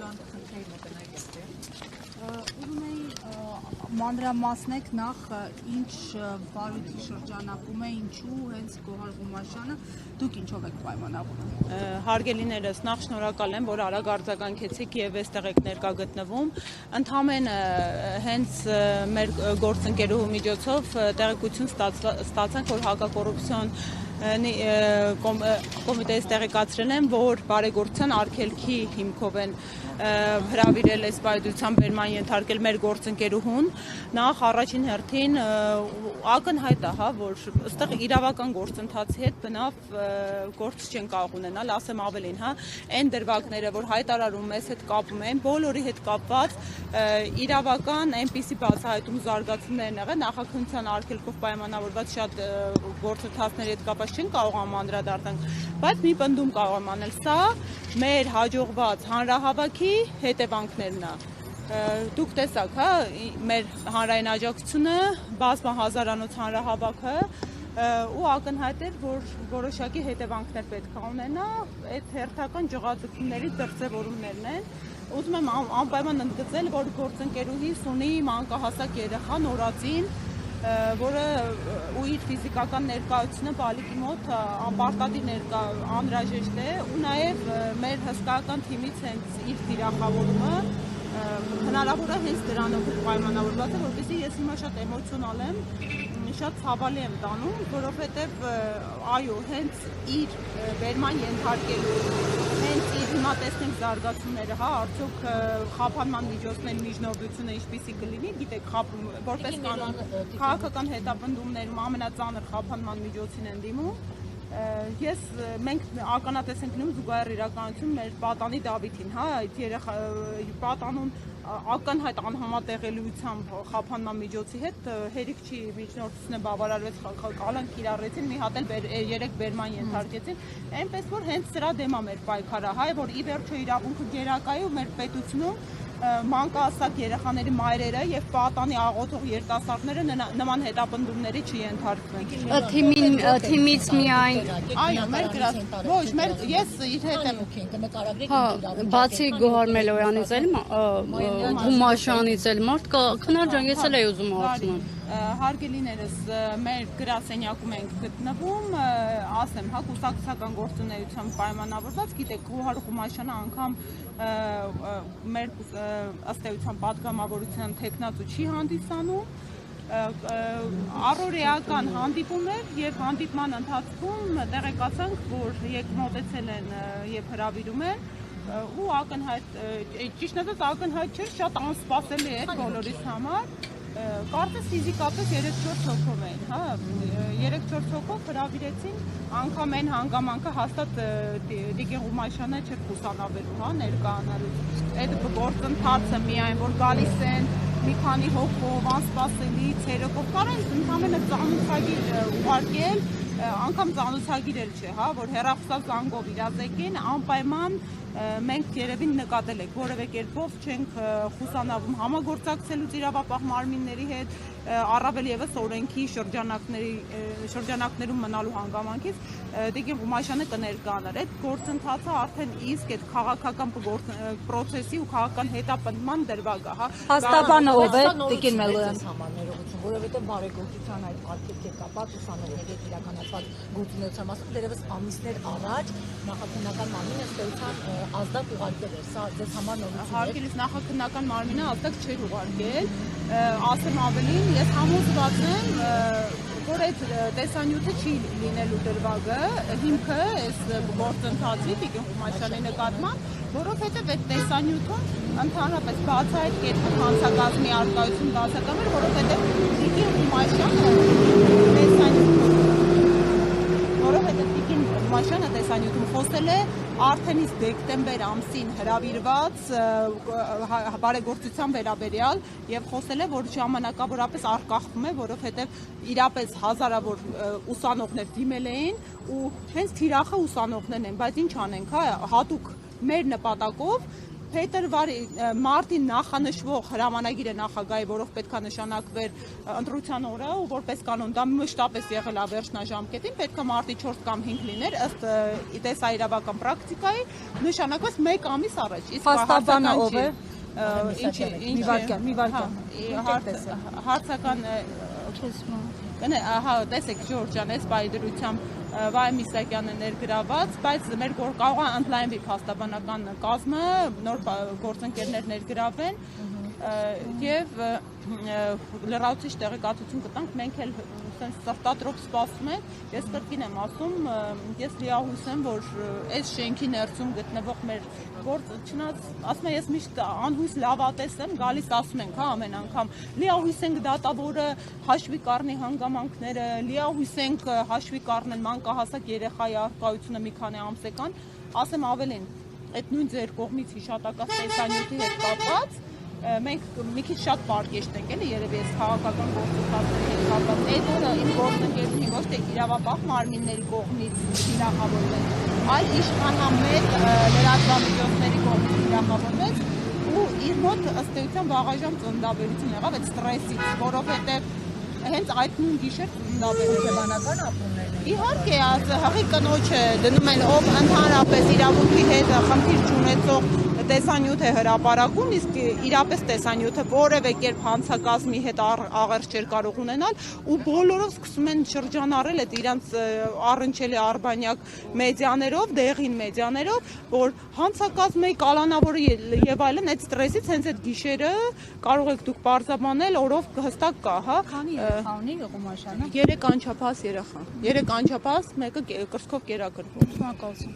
Որքան քննարկել եք ուզում էի մանրամասնեք նախ ինչ բարույթի շրջանակում է, ինչու հենց Գոհար Ղումաշյանը, դուք ինչով եք պայմանավորում։ Հարգելիներս, նախ շնորհակալ եմ, որ արագ արձագանքեցիք եւ այստեղ եք ներկա գտնվում։ Ընդհանրապես հենց մեր գործընկերուհու միջոցով տեղեկություն ստացանք, որ հակակոռուպցիոն կոմիտեից տեղեկացրել են, որ բարեգործության արգելքի հիմքով են հրավիրել այս բարդության բերման ենթարկել մեր գործընկերուհուն։ Նախ առաջին հերթին ակնհայտ է, որ այստեղ իրավական գործընթացի հետ բնավ գործ չեն կարող ունենալ, ասեմ ավելին, այն դրվագները, որ հայտարարում մեզ հետ կապում են, բոլորի հետ կապված իրավական այնպիսի բացահայտում զարգացումներ են եղել, նախաքննության արգելքով պայմանավորված շատ գործընթացների հետ կապված չեն կարող անդրադառնալ, բայց մի պնդում կարող եմ անել, սա մեր հաջողված հանրահավաքի հետևանքներն է։ Դուք տեսաք, մեր հանրային աջակցությունը, բազմահազարանոց հանրահավաքը ու ակնհայտ էր, որ որոշակի հետևանքներ պետք է ունենա, այդ հերթական ջղաձգումների դրսևորումներն են։ Ուզում եմ անպայման ընդգծել, որ գործընկերուհիս ունի մանկահասակ երեխա նորածին, որը ու իր ֆիզիկական ներկայությունը բալիկի մոտ անպարտադիր անհրաժեշտ է, ու նաև մեր հսկայական թիմից հենց իր թիրախավորումը հնարավոր է հենց դրանով պայմանավորված է, որովհետեւ ես հիմա շատ էմոցիոնալ եմ, շատ ցավալի եմ տանում, որովհետեւ այո, հենց իր բերման ենթարկելու, հենց իր հիմա տեսնենք զարգացումները, արդյոք խափանման միջոցների միջնորդությունը ինչպիսի կլինի, գիտեք, որպես կանոն քաղաքական հետապնդումներում ամենածանր խափանման միջոցին են դիմում։ Մենք ականատես ենք լինում զուգահեռ իրականություն մեր պատանի Դավիթին, այդ պատանուն ակնհայտ անհամատեղելիությամբ խափանման միջոցի հետ հերիք չի միջնորդությունը բավարարվեց, կալանք կիրառեցին, մի հատ էլ 3 բերման ենթարկեցին, այնպես որ հենց սրա դեմ է մեր պայքարը, որ ի վերջո իրավունքը գերակայի ու մեր պետությունում մանկահասակ երեխաների մայրերը եւ պատանի աղոթող երիտասարդները նման հետապնդումների չենթարկվեն։ Թիմից միայն այո, մեր գրած, ոչ, ես իր հետ եմ նկարագրել։ Բացի Գոհար Մելոյանից էլ Ղումաշյանից էլ մարդ կա, քնար ջան, ես էլ էի ուզում հարցնել։ Հարգելիներս, մեր գրասենյակում ենք գտնվում, ասեմ, կուսակցական գործունեությամբ պայմանավորված, գիտեք, Գոհար Ղումաշյանը անգամ մեր ըստ էության պատգամավորության թեկնածու չի հանդիսանում, առօրեական հանդիպում էր եւ հանդիպման ընթացքում տեղեկացանք, որ մոտեցել են եւ հրավիրում են ու ակնհայտ, ճիշտ ասած ակնհայտ չէր, շատ անսպասելի էր բոլորիս համար։ Կարծես ֆիզիկապես 3-4 հոգով էին, 3-4 հոգով հրավիրեցին, անգամ այն հանգամանքը հաստատ Տիկին Ղումաշյանը չէր խուսանավելու, ներկայանալու։ Այդ գործընթացը միայն որ գալիս են մի քանի հոգով, անսպասելի ցերեկով, կարող են ընդհանրապես ծանոթագիր ուղարկել, անգամ ծանոթագիր էլ չէ, որ հեռախոսազանգով իրազեկեն, անպայման մենք երևին նկատել եք, որևէ կերպով չենք խուսանավում համագործակցելուց իրավապահ մարմինների հետ, առավել եւս օրենքի շրջանակներում մնալու հանգամանքից Տիկին Ղումաշյանը կներկայանար։ Այդ գործընթացը արդեն իսկ այդ քաղաքական պրոցեսի ու քաղաքական հետապնդման դրվագ է, Հաստաբանը ով է Տիկին Մելոյան համաներողություն, որովհետեւ բարեգործության այդ արգելքի կապած ուսանողների հետ իրականացված գործունեության մասով դերևս ամիսներ առաջ նախաքննական մարմինը ստեղծան ազդակ ուղարկել էր, սա ձեզ համար նորություն է։ Հարգելիս նախաքննական մարմինը ազդակ չէր ուղարկել, ասեմ ավելին, ես համոզված եմ, որ այդ տեսանյութը չի լինելու դրվագը, հիմքը այս գործընթացի Տիկին Ղումաշյանի նկատմամբ, որովհետև այդ տեսանյութում ընդհանրապես բացահայտ կետում հանցագազմի առկայություն բացակայում էր, որովհետև Տիկին Ղումաշյանը տեսանյութում խոսել է արդեն իսկ դեկտեմբեր ամսին հրավիրված բարեգործության վերաբերյալ եւ խոսել է, որ ժամանակավորապես արկախվում է, որովհետեւ իրապես հազարավոր ուսանողներ դիմել էին ու հենց թիրախը ուսանողներն են, բայց ինչ անենք, հատուկ մեր նպատակով փետրվարի մարտին նախանշվող հրամանագիրը նախագահի, որով պետք է նշանակվեր ընտրության օրը ու որպես կանոն դա մշտապես եղել է վերջնաժամկետին, պետք է մարտի 4 կամ 5 լիներ ըստ տեսահիրավական պրակտիկայի նշանակված 1 ամիս առաջ։ Իսկ Փաստաբանը ով է։ Մի վարքան հարցական ահա տեսեք Ժորժյան այս բայդրությամբ Վայ Միսակյանը ներգրաված, բայց մեր կարող է ընդլայնվի փաստաբանական կազմը, նոր գործընկերներ ներգրավեն եւ լրացուցիչ տեղեկատվություն կտանք, մենք էլ սրտադրով սպասում ենք։ Ես կրկին եմ ասում, ես լիահույս եմ, որ այս շենքի ներսում գտնվող մեր գործ, չնայած ասում եմ, ես միշտ անհույս լավատես եմ, գալիս ասում ենք, հա, ամեն անգամ լիահույս ենք դատավորը հաշվի կառնի հանգամանքները, լիահույս ենք հաշվի կառնել մանկահասակ երեխայի առկայությունը մի քանի ամսական, ասեմ ավելին, այդ նույն ձեր կողմից հիշատակած տեսանյութի հետ կապված մենք մի քիչ շատ պարկեշտ ենք էլի երևի այս քաղաքական գործընթացների հետ կապված։ Այդ օրը իմ գործընկերուհին ոչ թե իրավապահ մարմինների կողմից թիրախավորվեց, այլ իշխանամետ լրատվամիջոցների կողմից թիրախավորվեց ու իր մոտ ըստ էության վաղաժամ ծննդաբերություն եղավ այդ ստրեսից, որովհետև հենց այդ նույն գիշեր Հոգեբանական ապրումներն են։ Իհարկե, հղի կնոջը դնում են ով ընդհանրապես իրավունքի հետ խնդիր չունեցող տեսանյութ է հրապարակում, իսկ իրապես տեսանյութը որևէ կերպ հանցակազմի հետ աղերս չէր կարող ունենալ ու բոլորով սկսում են շրջանառել այդ իրանց առնչելի արբանյակ մեդիաներով, դեղին մեդիաներով, որ հանցակազմի կալանավորը եւ այլն այդ ստրեսից հենց այդ գիշերը կարող եք դուք բարձաբանել, օրով հստակ կա, հա։ Քանի երեխա ունի Ղումաշյանը։ 3 անչափահաս երեխա։ 3 անչափահաս, մեկը կրծքով կերակրվող։ Շնորհակալություն։